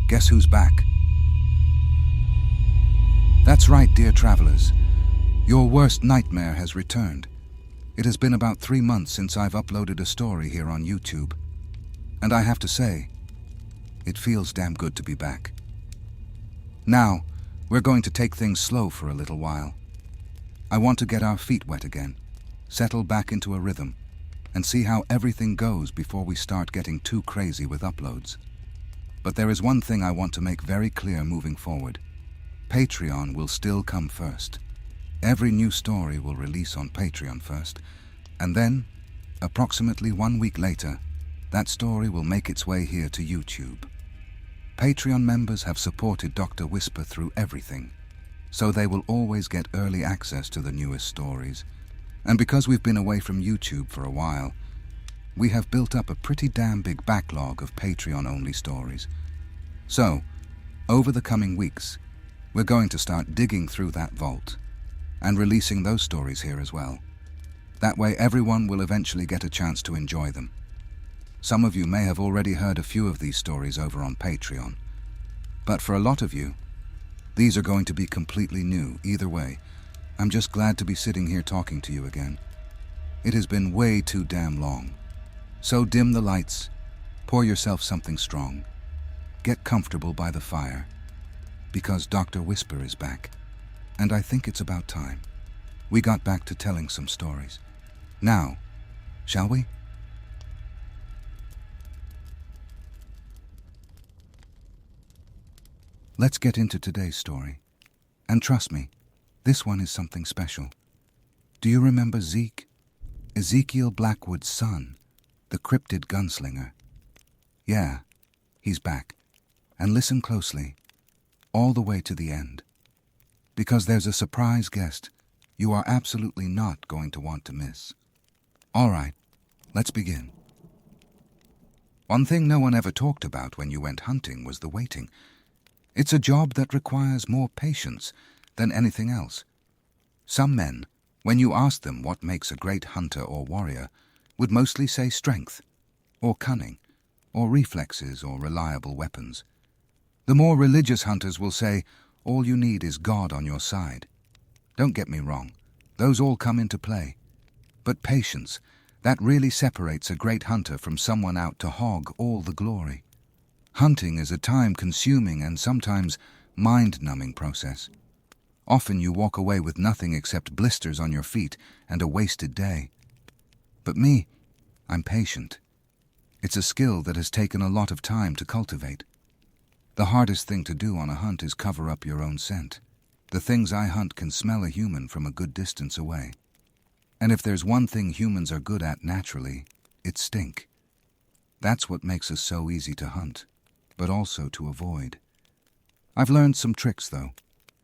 Guess who's back? That's right, dear travelers. Your worst nightmare has returned. It has been about 3 months since I've uploaded a story here on YouTube. And I have to say, it feels damn good to be back. Now, we're going to take things slow for a little while. I want to get our feet wet again, settle back into a rhythm, and see how everything goes before we start getting too crazy with uploads. But there is one thing I want to make very clear moving forward. Patreon will still come first. Every new story will release on Patreon first, and then, approximately 1 week later, that story will make its way here to YouTube. Patreon members have supported Dr. Whisper through everything, so they will always get early access to the newest stories. And because we've been away from YouTube for a while, we have built up a pretty damn big backlog of Patreon-only stories. So, over the coming weeks, we're going to start digging through that vault and releasing those stories here as well. That way everyone will eventually get a chance to enjoy them. Some of you may have already heard a few of these stories over on Patreon, but for a lot of you, these are going to be completely new. Either way, I'm just glad to be sitting here talking to you again. It has been way too damn long. So dim the lights, pour yourself something strong, get comfortable by the fire, because Dr. Whisper is back, and I think it's about time we got back to telling some stories. Now, shall we? Let's get into today's story. And trust me, this one is something special. Do you remember Zeke? Ezekiel Blackwood's son, the Cryptid Gunslinger. Yeah, he's back. And listen closely, all the way to the end. Because there's a surprise guest you are absolutely not going to want to miss. All right, let's begin. One thing no one ever talked about when you went hunting was the waiting. It's a job that requires more patience than anything else. Some men, when you ask them what makes a great hunter or warrior, would mostly say strength, or cunning, or reflexes, or reliable weapons. The more religious hunters will say, all you need is God on your side. Don't get me wrong, those all come into play. But patience, that really separates a great hunter from someone out to hog all the glory. Hunting is a time-consuming and sometimes mind-numbing process. Often you walk away with nothing except blisters on your feet and a wasted day. But me, I'm patient. It's a skill that has taken a lot of time to cultivate. The hardest thing to do on a hunt is cover up your own scent. The things I hunt can smell a human from a good distance away. And if there's one thing humans are good at naturally, it's stink. That's what makes us so easy to hunt, but also to avoid. I've learned some tricks, though.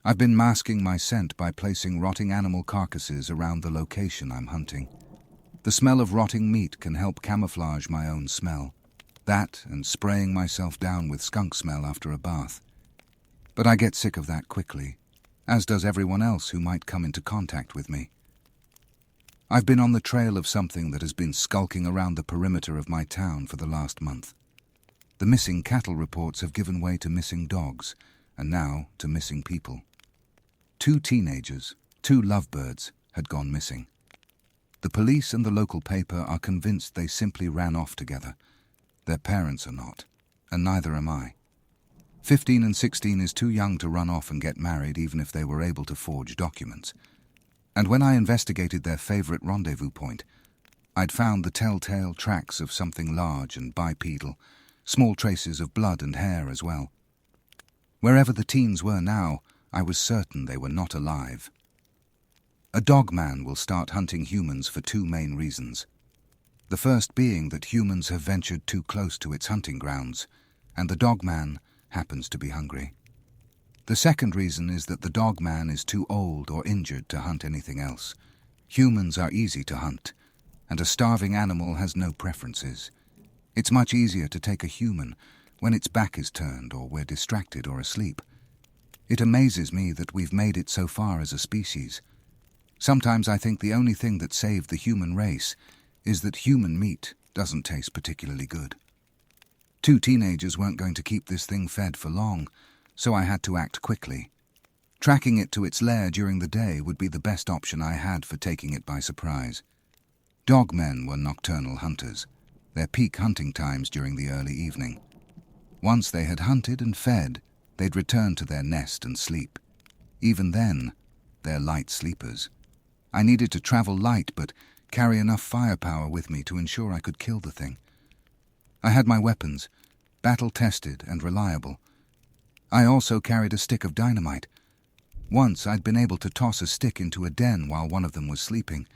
I've been masking my scent by placing rotting animal carcasses around the location I'm hunting. The smell of rotting meat can help camouflage my own smell. That and spraying myself down with skunk smell after a bath. But I get sick of that quickly, as does everyone else who might come into contact with me. I've been on the trail of something that has been skulking around the perimeter of my town for the last month. The missing cattle reports have given way to missing dogs, and now to missing people. 2 teenagers, 2 lovebirds, had gone missing. The police and the local paper are convinced they simply ran off together. Their parents are not, and neither am I. 15 and 16 is too young to run off and get married even if they were able to forge documents. And when I investigated their favorite rendezvous point, I'd found the telltale tracks of something large and bipedal, small traces of blood and hair as well. Wherever the teens were now, I was certain they were not alive. A dogman will start hunting humans for 2 main reasons. The first being that humans have ventured too close to its hunting grounds, and the dogman happens to be hungry. The second reason is that the dogman is too old or injured to hunt anything else. Humans are easy to hunt, and a starving animal has no preferences. It's much easier to take a human when its back is turned or we're distracted or asleep. It amazes me that we've made it so far as a species. Sometimes I think the only thing that saved the human race is that human meat doesn't taste particularly good. Two teenagers weren't going to keep this thing fed for long, so I had to act quickly. Tracking it to its lair during the day would be the best option I had for taking it by surprise. Dogmen were nocturnal hunters, their peak hunting times during the early evening. Once they had hunted and fed, they'd return to their nest and sleep. Even then, they're light sleepers. I needed to travel light but carry enough firepower with me to ensure I could kill the thing. I had my weapons, battle-tested and reliable. I also carried a stick of dynamite. Once I'd been able to toss a stick into a den while one of them was sleeping.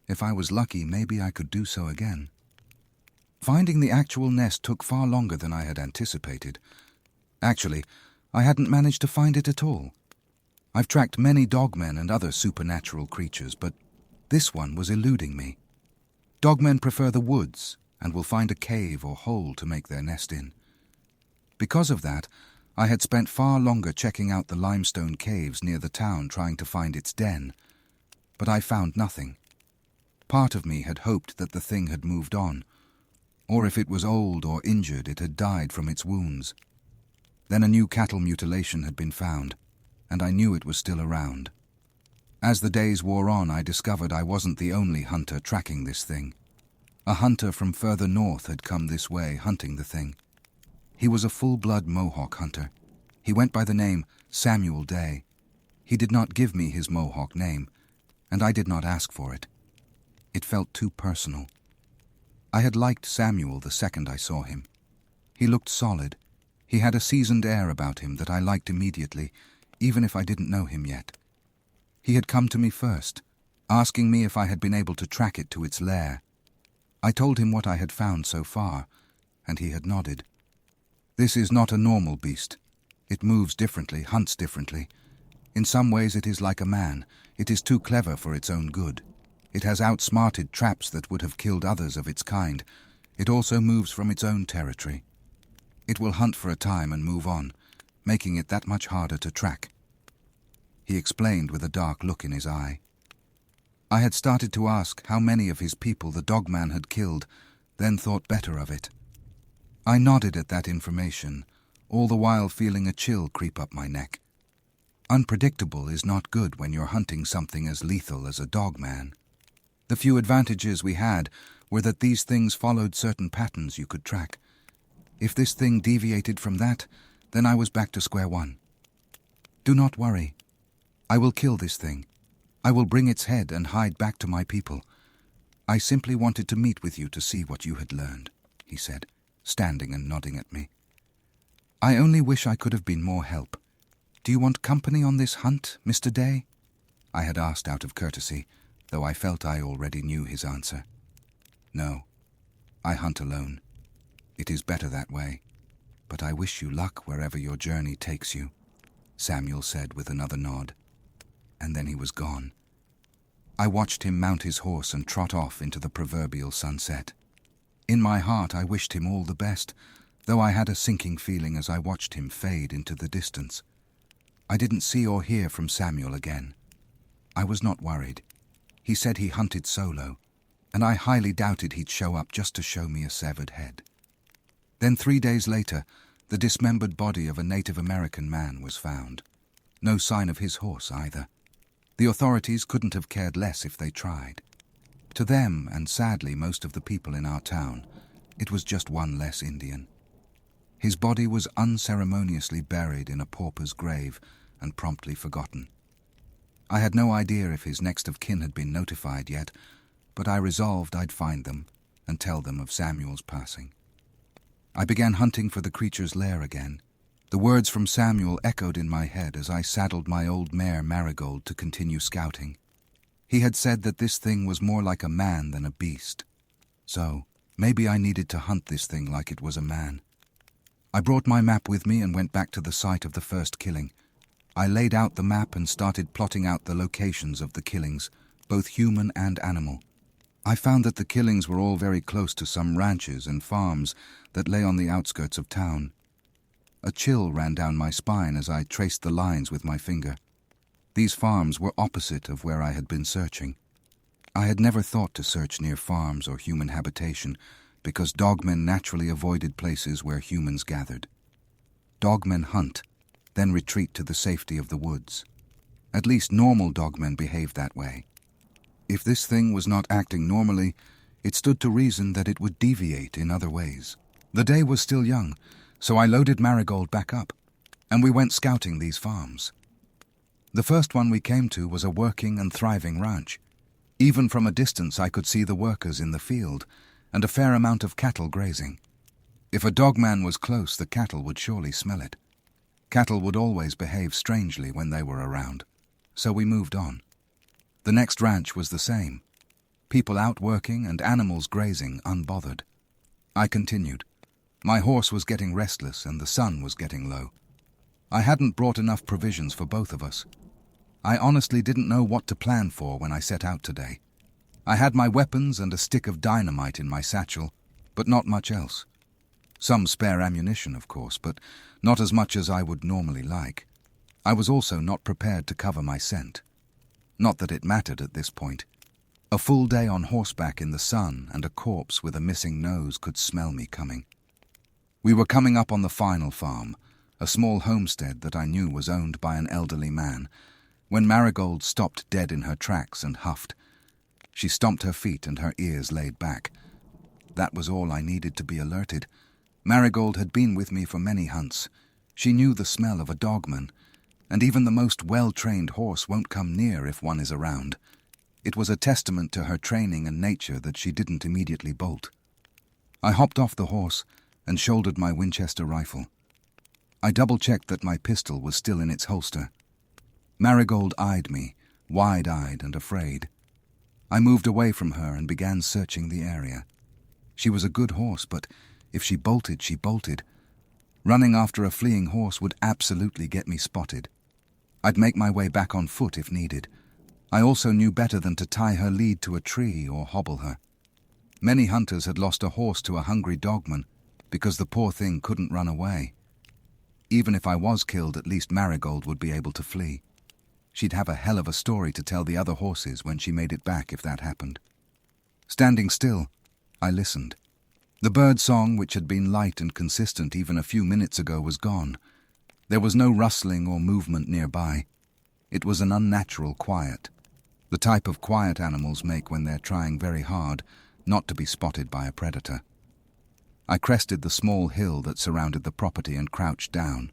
If I was lucky, maybe I could do so again. Finding the actual nest took far longer than I had anticipated. Actually, I hadn't managed to find it at all. I've tracked many dogmen and other supernatural creatures, but this one was eluding me. Dogmen prefer the woods and will find a cave or hole to make their nest in. Because of that, I had spent far longer checking out the limestone caves near the town trying to find its den, but I found nothing. Part of me had hoped that the thing had moved on, or if it was old or injured, it had died from its wounds. Then a new cattle mutilation had been found, and I knew it was still around. As the days wore on, I discovered I wasn't the only hunter tracking this thing. A hunter from further north had come this way hunting the thing. He was a full-blood Mohawk hunter. He went by the name Samuel Day. He did not give me his Mohawk name, and I did not ask for it. It felt too personal. I had liked Samuel the second I saw him. He looked solid. He had a seasoned air about him that I liked immediately, even if I didn't know him yet. He had come to me first, asking me if I had been able to track it to its lair. I told him what I had found so far, and he had nodded. This is not a normal beast. It moves differently, hunts differently. In some ways it is like a man. It is too clever for its own good. It has outsmarted traps that would have killed others of its kind. It also moves from its own territory. It will hunt for a time and move on, making it that much harder to track. He explained with a dark look in his eye. I had started to ask how many of his people the dogman had killed, then thought better of it. I nodded at that information, all the while feeling a chill creep up my neck. Unpredictable is not good when you're hunting something as lethal as a dogman. The few advantages we had were that these things followed certain patterns you could track. If this thing deviated from that, then I was back to square one. Do not worry. I will kill this thing. I will bring its head and hide back to my people. I simply wanted to meet with you to see what you had learned, he said, standing and nodding at me. I only wish I could have been more help. Do you want company on this hunt, Mr. Day? I had asked out of courtesy, though I felt I already knew his answer. No, I hunt alone. It is better that way, but I wish you luck wherever your journey takes you, Samuel said with another nod. And then he was gone. I watched him mount his horse and trot off into the proverbial sunset. In my heart I wished him all the best, though I had a sinking feeling as I watched him fade into the distance. I didn't see or hear from Samuel again. I was not worried. He said he hunted solo, and I highly doubted he'd show up just to show me a severed head. Then 3 days later, the dismembered body of a Native American man was found. No sign of his horse either. The authorities couldn't have cared less if they tried. To them, and sadly most of the people in our town, it was just one less Indian. His body was unceremoniously buried in a pauper's grave and promptly forgotten. I had no idea if his next of kin had been notified yet, but I resolved I'd find them and tell them of Samuel's passing. I began hunting for the creature's lair again. The words from Samuel echoed in my head as I saddled my old mare Marigold to continue scouting. He had said that this thing was more like a man than a beast. So, maybe I needed to hunt this thing like it was a man. I brought my map with me and went back to the site of the first killing. I laid out the map and started plotting out the locations of the killings, both human and animal. I found that the killings were all very close to some ranches and farms that lay on the outskirts of town. A chill ran down my spine as I traced the lines with my finger. These farms were opposite of where I had been searching. I had never thought to search near farms or human habitation, because dogmen naturally avoided places where humans gathered. Dogmen hunt, then retreat to the safety of the woods. At least normal dogmen behave that way. If this thing was not acting normally, it stood to reason that it would deviate in other ways. The day was still young, so I loaded Marigold back up, and we went scouting these farms. The first one we came to was a working and thriving ranch. Even from a distance I could see the workers in the field, and a fair amount of cattle grazing. If a dogman was close, the cattle would surely smell it. Cattle would always behave strangely when they were around, so we moved on. The next ranch was the same. People out working and animals grazing unbothered. I continued. My horse was getting restless and the sun was getting low. I hadn't brought enough provisions for both of us. I honestly didn't know what to plan for when I set out today. I had my weapons and a stick of dynamite in my satchel, but not much else. Some spare ammunition, of course, but not as much as I would normally like. I was also not prepared to cover my scent. Not that it mattered at this point. A full day on horseback in the sun and a corpse with a missing nose could smell me coming. We were coming up on the final farm, a small homestead that I knew was owned by an elderly man, when Marigold stopped dead in her tracks and huffed. She stomped her feet and her ears laid back. That was all I needed to be alerted. Marigold had been with me for many hunts. She knew the smell of a dogman, and even the most well-trained horse won't come near if one is around. It was a testament to her training and nature that she didn't immediately bolt. I hopped off the horse and shouldered my Winchester rifle. I double-checked that my pistol was still in its holster. Marigold eyed me, wide-eyed and afraid. I moved away from her and began searching the area. She was a good horse, but if she bolted, she bolted. Running after a fleeing horse would absolutely get me spotted. I'd make my way back on foot if needed. I also knew better than to tie her lead to a tree or hobble her. Many hunters had lost a horse to a hungry dogman because the poor thing couldn't run away. Even if I was killed, at least Marigold would be able to flee. She'd have a hell of a story to tell the other horses when she made it back if that happened. Standing still, I listened. The bird song, which had been light and consistent even a few minutes ago, was gone. There was no rustling or movement nearby. It was an unnatural quiet. The type of quiet animals make when they're trying very hard not to be spotted by a predator. I crested the small hill that surrounded the property and crouched down.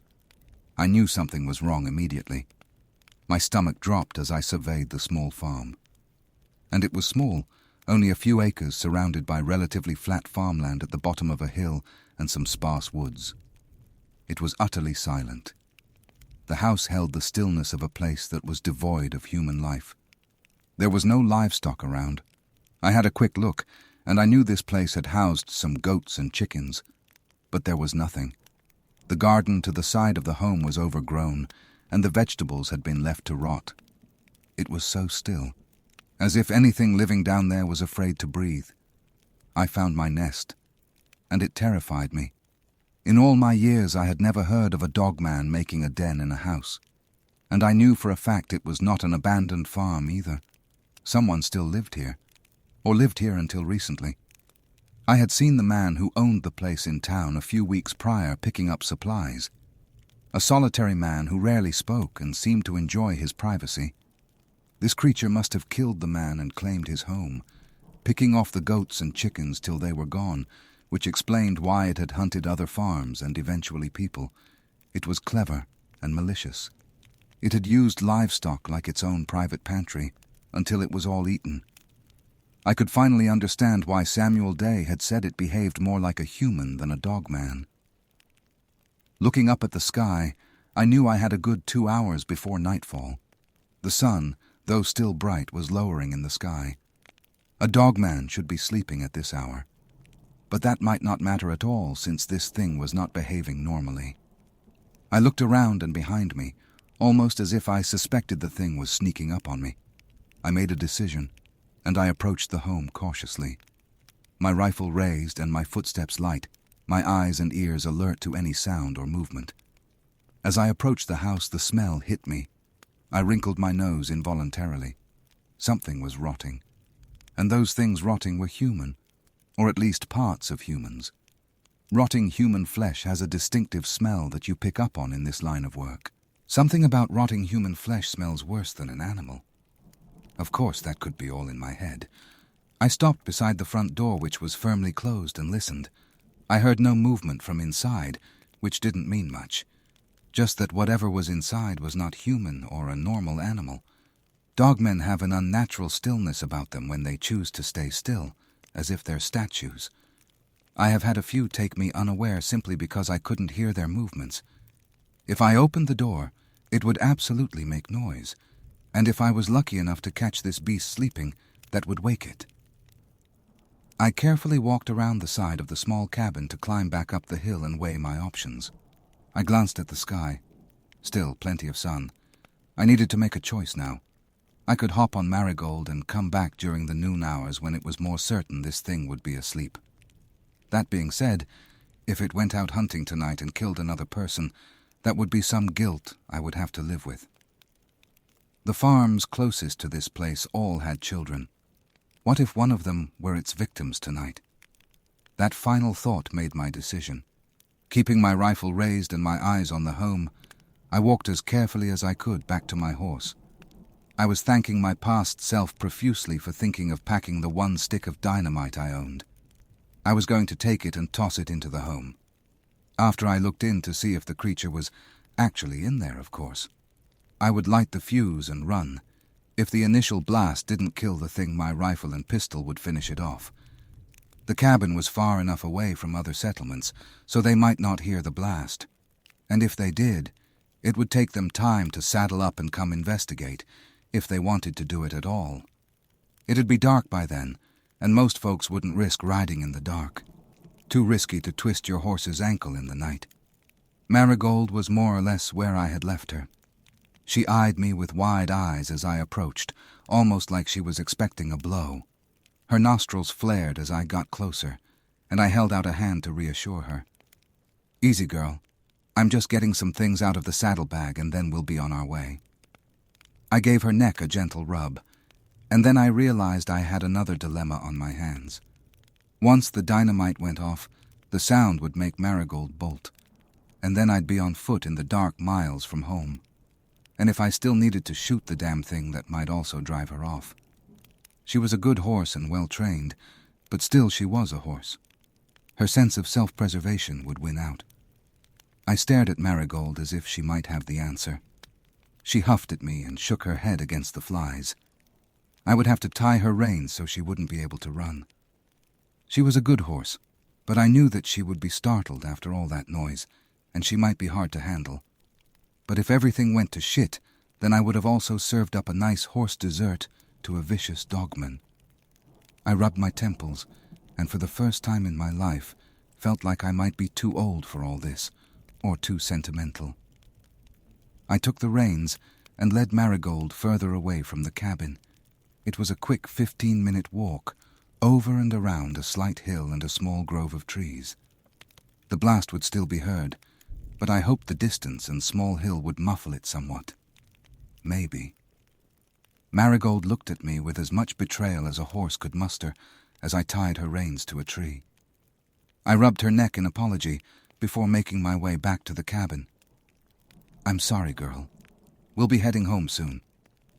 I knew something was wrong immediately. My stomach dropped as I surveyed the small farm. And it was small, only a few acres surrounded by relatively flat farmland at the bottom of a hill and some sparse woods. It was utterly silent. The house held the stillness of a place that was devoid of human life. There was no livestock around. I had a quick look, and I knew this place had housed some goats and chickens. But there was nothing. The garden to the side of the home was overgrown, and the vegetables had been left to rot. It was so still, as if anything living down there was afraid to breathe. I found my nest, and it terrified me. In all my years I had never heard of a dogman making a den in a house, and I knew for a fact it was not an abandoned farm either. Someone still lived here, or lived here until recently. I had seen the man who owned the place in town a few weeks prior picking up supplies. A solitary man who rarely spoke and seemed to enjoy his privacy. This creature must have killed the man and claimed his home, picking off the goats and chickens till they were gone, which explained why it had hunted other farms and eventually people. It was clever and malicious. It had used livestock like its own private pantry, until it was all eaten. I could finally understand why Samuel Day had said it behaved more like a human than a dogman. Looking up at the sky, I knew I had a good 2 hours before nightfall. The sun, though still bright, was lowering in the sky. A dogman should be sleeping at this hour. But that might not matter at all, since this thing was not behaving normally. I looked around and behind me, almost as if I suspected the thing was sneaking up on me. I made a decision, and I approached the home cautiously. My rifle raised and my footsteps light, my eyes and ears alert to any sound or movement. As I approached the house, the smell hit me. I wrinkled my nose involuntarily. Something was rotting. And those things rotting were human, or at least parts of humans. Rotting human flesh has a distinctive smell that you pick up on in this line of work. Something about rotting human flesh smells worse than an animal. Of course, that could be all in my head. I stopped beside the front door, which was firmly closed, and listened. I heard no movement from inside, which didn't mean much. Just that whatever was inside was not human or a normal animal. Dogmen have an unnatural stillness about them when they choose to stay still, as if they're statues. I have had a few take me unaware simply because I couldn't hear their movements. If I opened the door, it would absolutely make noise, and if I was lucky enough to catch this beast sleeping, that would wake it. I carefully walked around the side of the small cabin to climb back up the hill and weigh my options. I glanced at the sky. Still plenty of sun. I needed to make a choice now. I could hop on Marigold and come back during the noon hours when it was more certain this thing would be asleep. That being said, if it went out hunting tonight and killed another person, that would be some guilt I would have to live with. The farms closest to this place all had children. What if one of them were its victims tonight? That final thought made my decision. Keeping my rifle raised and my eyes on the home, I walked as carefully as I could back to my horse. I was thanking my past self profusely for thinking of packing the one stick of dynamite I owned. I was going to take it and toss it into the home. After I looked in to see if the creature was actually in there, of course. I would light the fuse and run. If the initial blast didn't kill the thing, my rifle and pistol would finish it off. The cabin was far enough away from other settlements, so they might not hear the blast. And if they did, it would take them time to saddle up and come investigate, if they wanted to do it at all. It'd be dark by then, and most folks wouldn't risk riding in the dark. Too risky to twist your horse's ankle in the night. Marigold was more or less where I had left her. She eyed me with wide eyes as I approached, almost like she was expecting a blow. Her nostrils flared as I got closer, and I held out a hand to reassure her. "Easy, girl. I'm just getting some things out of the saddlebag, and then we'll be on our way." I gave her neck a gentle rub, and then I realized I had another dilemma on my hands. Once the dynamite went off, the sound would make Marigold bolt, and then I'd be on foot in the dark miles from home. And if I still needed to shoot the damn thing, that might also drive her off. She was a good horse and well-trained, but still she was a horse. Her sense of self-preservation would win out. I stared at Marigold as if she might have the answer. She huffed at me and shook her head against the flies. I would have to tie her reins so she wouldn't be able to run. She was a good horse, but I knew that she would be startled after all that noise, and she might be hard to handle. But if everything went to shit, then I would have also served up a nice horse dessert to a vicious dogman. I rubbed my temples, and for the first time in my life, felt like I might be too old for all this, or too sentimental. I took the reins and led Marigold further away from the cabin. It was a quick 15-minute walk, over and around a slight hill and a small grove of trees. The blast would still be heard, but I hoped the distance and small hill would muffle it somewhat. Maybe. Marigold looked at me with as much betrayal as a horse could muster as I tied her reins to a tree. I rubbed her neck in apology before making my way back to the cabin. "I'm sorry, girl. We'll be heading home soon.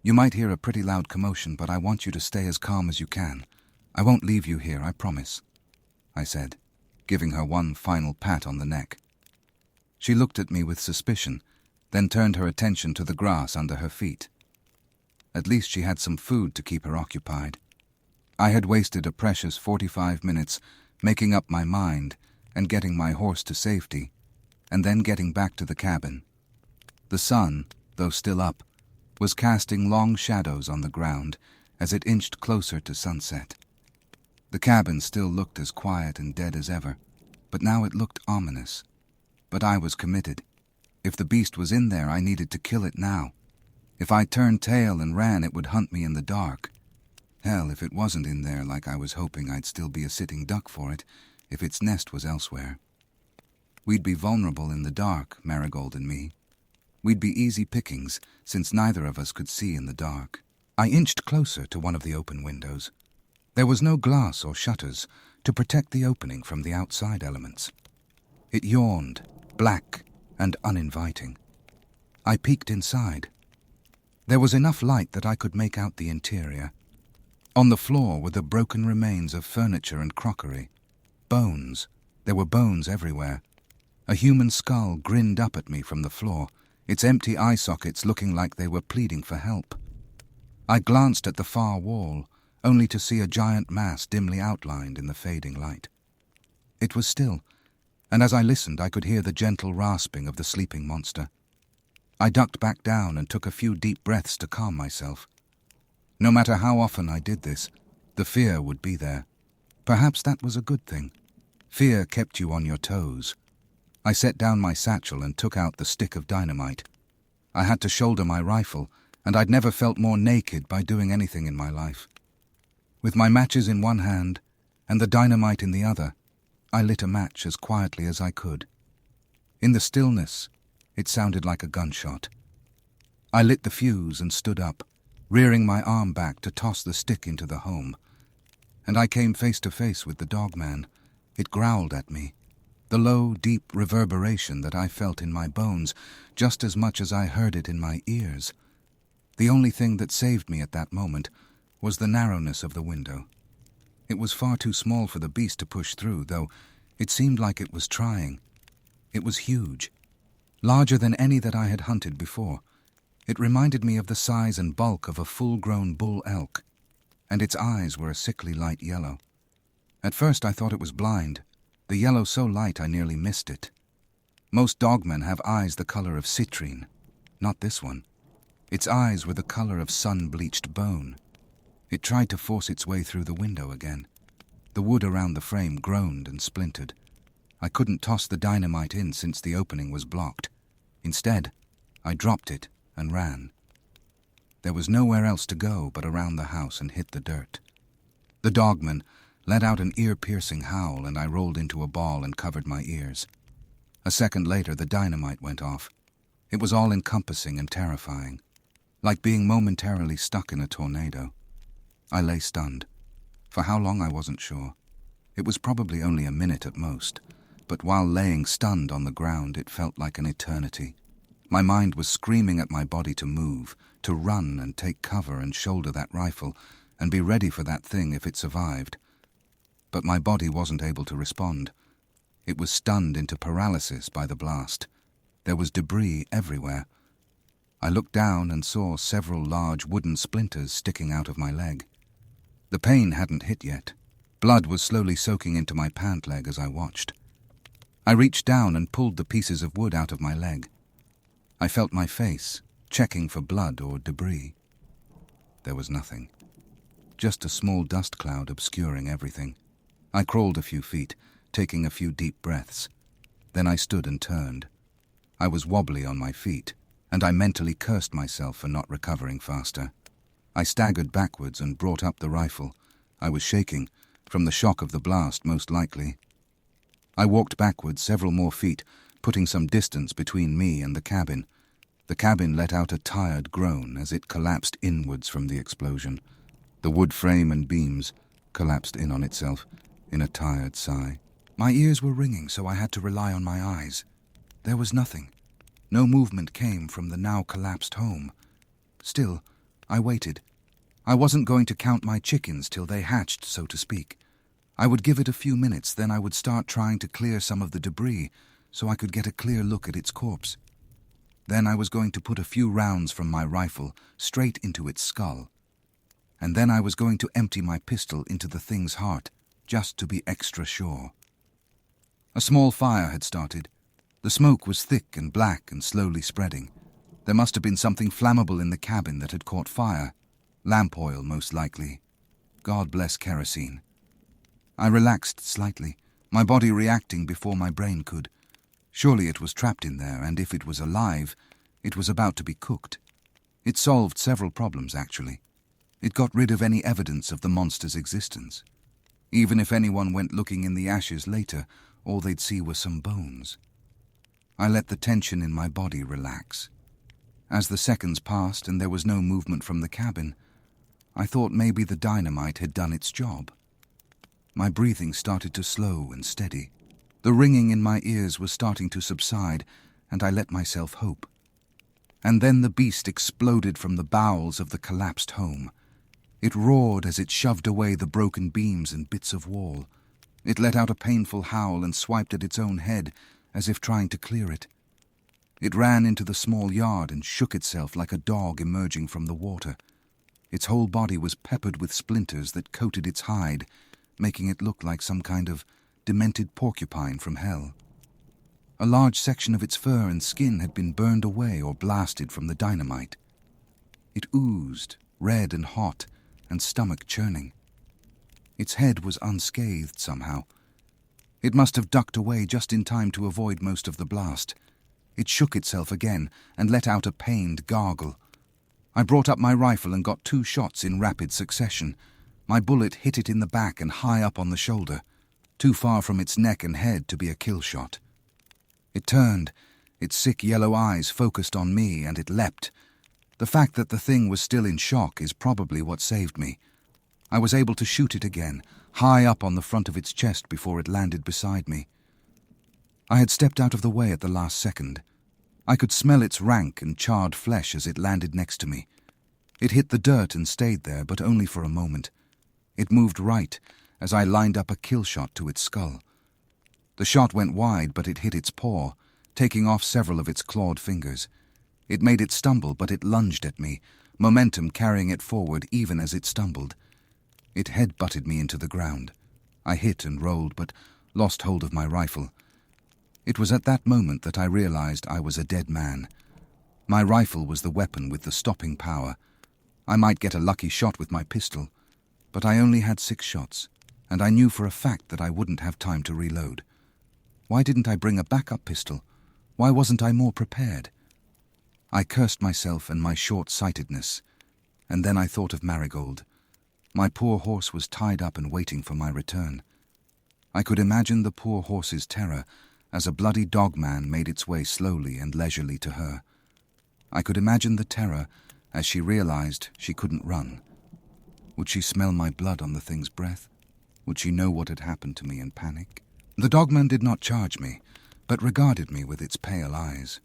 You might hear a pretty loud commotion, but I want you to stay as calm as you can. I won't leave you here, I promise," I said, giving her one final pat on the neck. She looked at me with suspicion, then turned her attention to the grass under her feet. At least she had some food to keep her occupied. I had wasted a precious 45 minutes making up my mind and getting my horse to safety, and then getting back to the cabin. The sun, though still up, was casting long shadows on the ground as it inched closer to sunset. The cabin still looked as quiet and dead as ever, but now it looked ominous. But I was committed. If the beast was in there, I needed to kill it now. If I turned tail and ran, it would hunt me in the dark. Hell, if it wasn't in there like I was hoping, I'd still be a sitting duck for it if its nest was elsewhere. We'd be vulnerable in the dark, Marigold and me. We'd be easy pickings, since neither of us could see in the dark. I inched closer to one of the open windows. There was no glass or shutters, to protect the opening from the outside elements. It yawned, black and uninviting. I peeked inside. There was enough light that I could make out the interior. On the floor were the broken remains of furniture and crockery. Bones. There were bones everywhere. A human skull grinned up at me from the floor, its empty eye sockets looking like they were pleading for help. I glanced at the far wall, only to see a giant mass dimly outlined in the fading light. It was still, and as I listened I could hear the gentle rasping of the sleeping monster. I ducked back down and took a few deep breaths to calm myself. No matter how often I did this, the fear would be there. Perhaps that was a good thing. Fear kept you on your toes. I set down my satchel and took out the stick of dynamite. I had to shoulder my rifle, and I'd never felt more naked by doing anything in my life. With my matches in one hand and the dynamite in the other, I lit a match as quietly as I could. In the stillness, it sounded like a gunshot. I lit the fuse and stood up, rearing my arm back to toss the stick into the home. And I came face to face with the dogman. It growled at me, the low, deep reverberation that I felt in my bones, just as much as I heard it in my ears. The only thing that saved me at that moment was the narrowness of the window. It was far too small for the beast to push through, though it seemed like it was trying. It was huge, larger than any that I had hunted before. It reminded me of the size and bulk of a full-grown bull elk, and its eyes were a sickly light yellow. At first I thought it was blind, the yellow so light I nearly missed it. Most dogmen have eyes the color of citrine, not this one. Its eyes were the color of sun-bleached bone. It tried to force its way through the window again. The wood around the frame groaned and splintered. I couldn't toss the dynamite in since the opening was blocked. Instead, I dropped it and ran. There was nowhere else to go but around the house and hit the dirt. The dogman let out an ear-piercing howl, and I rolled into a ball and covered my ears. A second later, the dynamite went off. It was all-encompassing and terrifying, like being momentarily stuck in a tornado. I lay stunned. For how long I wasn't sure. It was probably only a minute at most, but while laying stunned on the ground, it felt like an eternity. My mind was screaming at my body to move, to run and take cover and shoulder that rifle, and be ready for that thing if it survived. But my body wasn't able to respond. It was stunned into paralysis by the blast. There was debris everywhere. I looked down and saw several large wooden splinters sticking out of my leg. The pain hadn't hit yet. Blood was slowly soaking into my pant leg as I watched. I reached down and pulled the pieces of wood out of my leg. I felt my face, checking for blood or debris. There was nothing. Just a small dust cloud obscuring everything. I crawled a few feet, taking a few deep breaths. Then I stood and turned. I was wobbly on my feet, and I mentally cursed myself for not recovering faster. I staggered backwards and brought up the rifle. I was shaking, from the shock of the blast most likely. I walked backwards several more feet, putting some distance between me and the cabin. The cabin let out a tired groan as it collapsed inwards from the explosion. The wood frame and beams collapsed in on itself in a tired sigh. My ears were ringing, so I had to rely on my eyes. There was nothing. No movement came from the now collapsed home. Still, I waited. I wasn't going to count my chickens till they hatched, so to speak. I would give it a few minutes, then I would start trying to clear some of the debris so I could get a clear look at its corpse. Then I was going to put a few rounds from my rifle straight into its skull. And then I was going to empty my pistol into the thing's heart, just to be extra sure. A small fire had started. The smoke was thick and black and slowly spreading. There must have been something flammable in the cabin that had caught fire. Lamp oil, most likely. God bless kerosene. I relaxed slightly, my body reacting before my brain could. Surely it was trapped in there, and if it was alive, it was about to be cooked. It solved several problems, actually. It got rid of any evidence of the monster's existence. Even if anyone went looking in the ashes later, all they'd see were some bones. I let the tension in my body relax. As the seconds passed and there was no movement from the cabin, I thought maybe the dynamite had done its job. My breathing started to slow and steady. The ringing in my ears was starting to subside, and I let myself hope. And then the beast exploded from the bowels of the collapsed home. It roared as it shoved away the broken beams and bits of wall. It let out a painful howl and swiped at its own head, as if trying to clear it. It ran into the small yard and shook itself like a dog emerging from the water. Its whole body was peppered with splinters that coated its hide, making it look like some kind of demented porcupine from hell. A large section of its fur and skin had been burned away or blasted from the dynamite. It oozed, red and hot, and stomach churning. Its head was unscathed somehow. It must have ducked away just in time to avoid most of the blast. It shook itself again and let out a pained gargle. I brought up my rifle and got 2 shots in rapid succession. My bullet hit it in the back and high up on the shoulder, too far from its neck and head to be a kill shot. It turned, its sick yellow eyes focused on me, and it leapt. The fact that the thing was still in shock is probably what saved me. I was able to shoot it again, high up on the front of its chest before it landed beside me. I had stepped out of the way at the last second. I could smell its rank and charred flesh as it landed next to me. It hit the dirt and stayed there, but only for a moment. It moved right as I lined up a kill shot to its skull. The shot went wide, but it hit its paw, taking off several of its clawed fingers. It made it stumble, but it lunged at me, momentum carrying it forward even as it stumbled. It head-butted me into the ground. I hit and rolled, but lost hold of my rifle. It was at that moment that I realized I was a dead man. My rifle was the weapon with the stopping power. I might get a lucky shot with my pistol, but I only had 6 shots, and I knew for a fact that I wouldn't have time to reload. Why didn't I bring a backup pistol? Why wasn't I more prepared? I cursed myself and my short-sightedness, and then I thought of Marigold. My poor horse was tied up and waiting for my return. I could imagine the poor horse's terror as a bloody dogman made its way slowly and leisurely to her. I could imagine the terror as she realized she couldn't run. Would she smell my blood on the thing's breath? Would she know what had happened to me and panic? The dogman did not charge me, but regarded me with its pale eyes.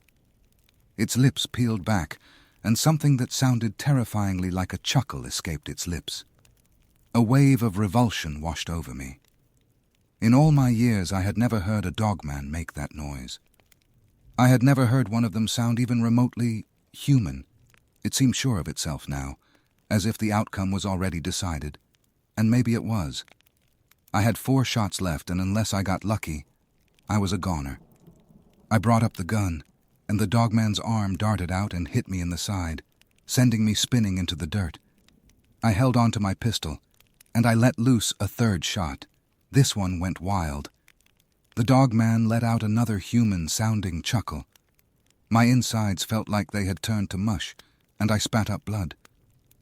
Its lips peeled back, and something that sounded terrifyingly like a chuckle escaped its lips. A wave of revulsion washed over me. In all my years, I had never heard a dogman make that noise. I had never heard one of them sound even remotely human. It seemed sure of itself now, as if the outcome was already decided. And maybe it was. I had 4 shots left, and unless I got lucky, I was a goner. I brought up the gun, and the dogman's arm darted out and hit me in the side, sending me spinning into the dirt. I held on to my pistol, and I let loose a 3rd shot. This one went wild. The dogman let out another human-sounding chuckle. My insides felt like they had turned to mush, and I spat up blood.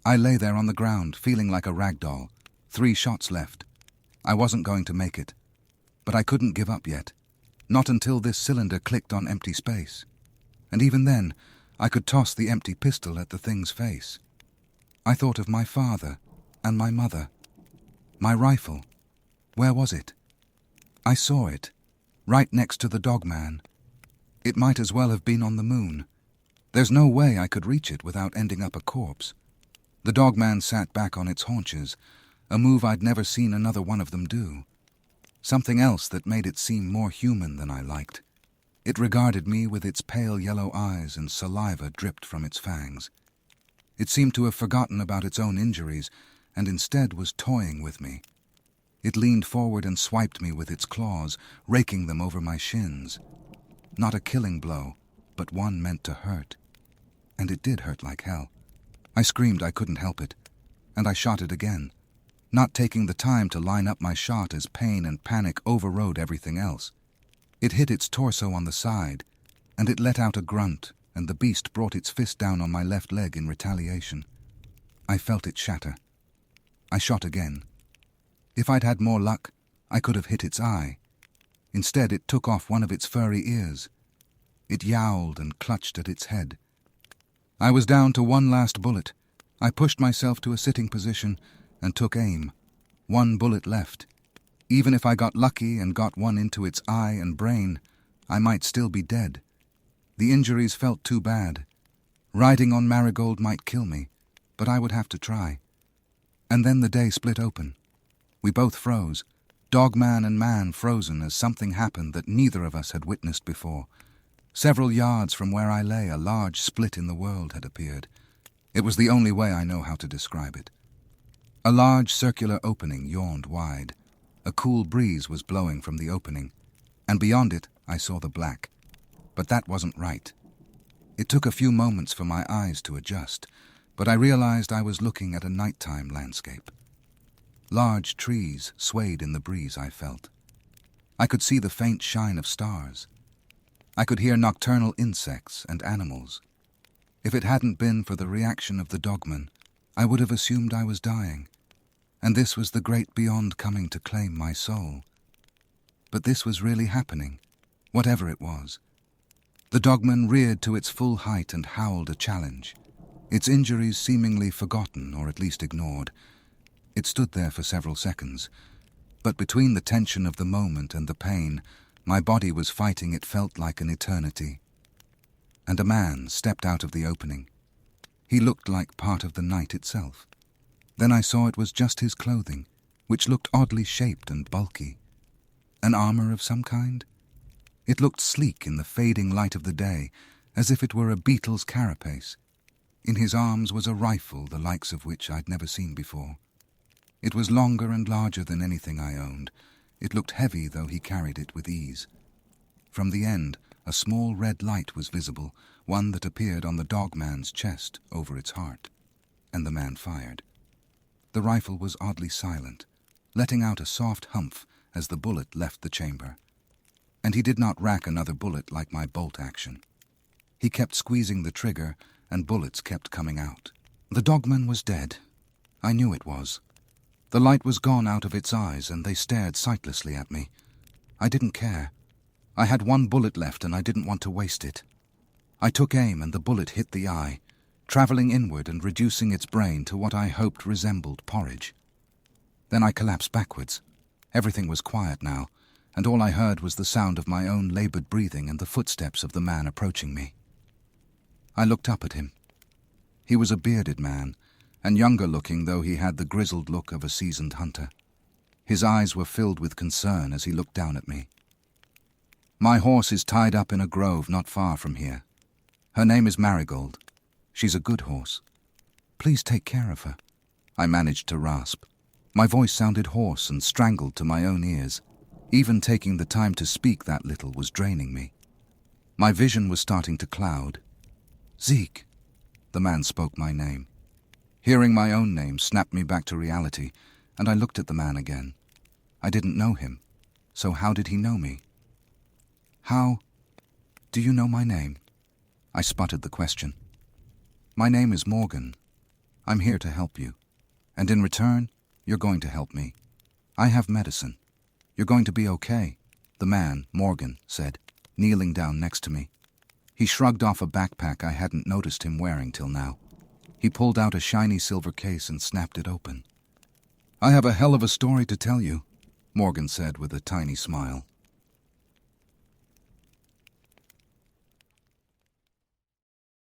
I lay there on the ground, feeling like a rag doll. 3 shots left. I wasn't going to make it. But I couldn't give up yet. Not until this cylinder clicked on empty space. And even then, I could toss the empty pistol at the thing's face. I thought of my father and my mother. My rifle. Where was it? I saw it, right next to the dogman. It might as well have been on the moon. There's no way I could reach it without ending up a corpse. The dogman sat back on its haunches, a move I'd never seen another one of them do. Something else that made it seem more human than I liked. It regarded me with its pale yellow eyes, and saliva dripped from its fangs. It seemed to have forgotten about its own injuries, and instead was toying with me. It leaned forward and swiped me with its claws, raking them over my shins. Not a killing blow, but one meant to hurt. And it did hurt like hell. I screamed I couldn't help it, and I shot it again, not taking the time to line up my shot as pain and panic overrode everything else. It hit its torso on the side, and it let out a grunt, and the beast brought its fist down on my left leg in retaliation. I felt it shatter. I shot again. If I'd had more luck, I could have hit its eye. Instead, it took off one of its furry ears. It yowled and clutched at its head. I was down to one last bullet. I pushed myself to a sitting position and took aim. 1 bullet left. Even if I got lucky and got one into its eye and brain, I might still be dead. The injuries felt too bad. Riding on Marigold might kill me, but I would have to try. And then the day split open. We both froze, Dogman and man frozen as something happened that neither of us had witnessed before. Several yards from where I lay, a large split in the world had appeared. It was the only way I know how to describe it. A large circular opening yawned wide. A cool breeze was blowing from the opening, and beyond it I saw the black. But that wasn't right. It took a few moments for my eyes to adjust, but I realized I was looking at a nighttime landscape. Large trees swayed in the breeze I felt. I could see the faint shine of stars. I could hear nocturnal insects and animals. If it hadn't been for the reaction of the dogman, I would have assumed I was dying, and this was the great beyond coming to claim my soul. But this was really happening, whatever it was. The dogman reared to its full height and howled a challenge, its injuries seemingly forgotten or at least ignored. It stood there for several seconds, but between the tension of the moment and the pain, my body was fighting it felt like an eternity. And a man stepped out of the opening. He looked like part of the night itself. Then I saw it was just his clothing, which looked oddly shaped and bulky. An armor of some kind? It looked sleek in the fading light of the day, as if it were a beetle's carapace. In his arms was a rifle the likes of which I'd never seen before. It was longer and larger than anything I owned. It looked heavy, though he carried it with ease. From the end, a small red light was visible, one that appeared on the dogman's chest over its heart, and the man fired. The rifle was oddly silent, letting out a soft humph as the bullet left the chamber. And he did not rack another bullet like my bolt action. He kept squeezing the trigger, and bullets kept coming out. The dogman was dead. I knew it was. The light was gone out of its eyes, and they stared sightlessly at me. I didn't care. I had one bullet left, and I didn't want to waste it. I took aim, and the bullet hit the eye, traveling inward and reducing its brain to what I hoped resembled porridge. Then I collapsed backwards. Everything was quiet now, and all I heard was the sound of my own labored breathing and the footsteps of the man approaching me. I looked up at him. He was a bearded man, and younger-looking though he had the grizzled look of a seasoned hunter. His eyes were filled with concern as he looked down at me. "My horse is tied up in a grove not far from here. Her name is Marigold. She's a good horse. Please take care of her," I managed to rasp. My voice sounded hoarse and strangled to my own ears. Even taking the time to speak that little was draining me. My vision was starting to cloud. "Zeke," the man spoke my name. Hearing my own name snapped me back to reality, and I looked at the man again. I didn't know him, so how did he know me? "How do you know my name?" I sputtered the question. "My name is Morgan. I'm here to help you, and in return, you're going to help me. I have medicine. You're going to be okay," the man, Morgan, said, kneeling down next to me. He shrugged off a backpack I hadn't noticed him wearing till now. He pulled out a shiny silver case and snapped it open. "I have a hell of a story to tell you," Morgan said with a tiny smile.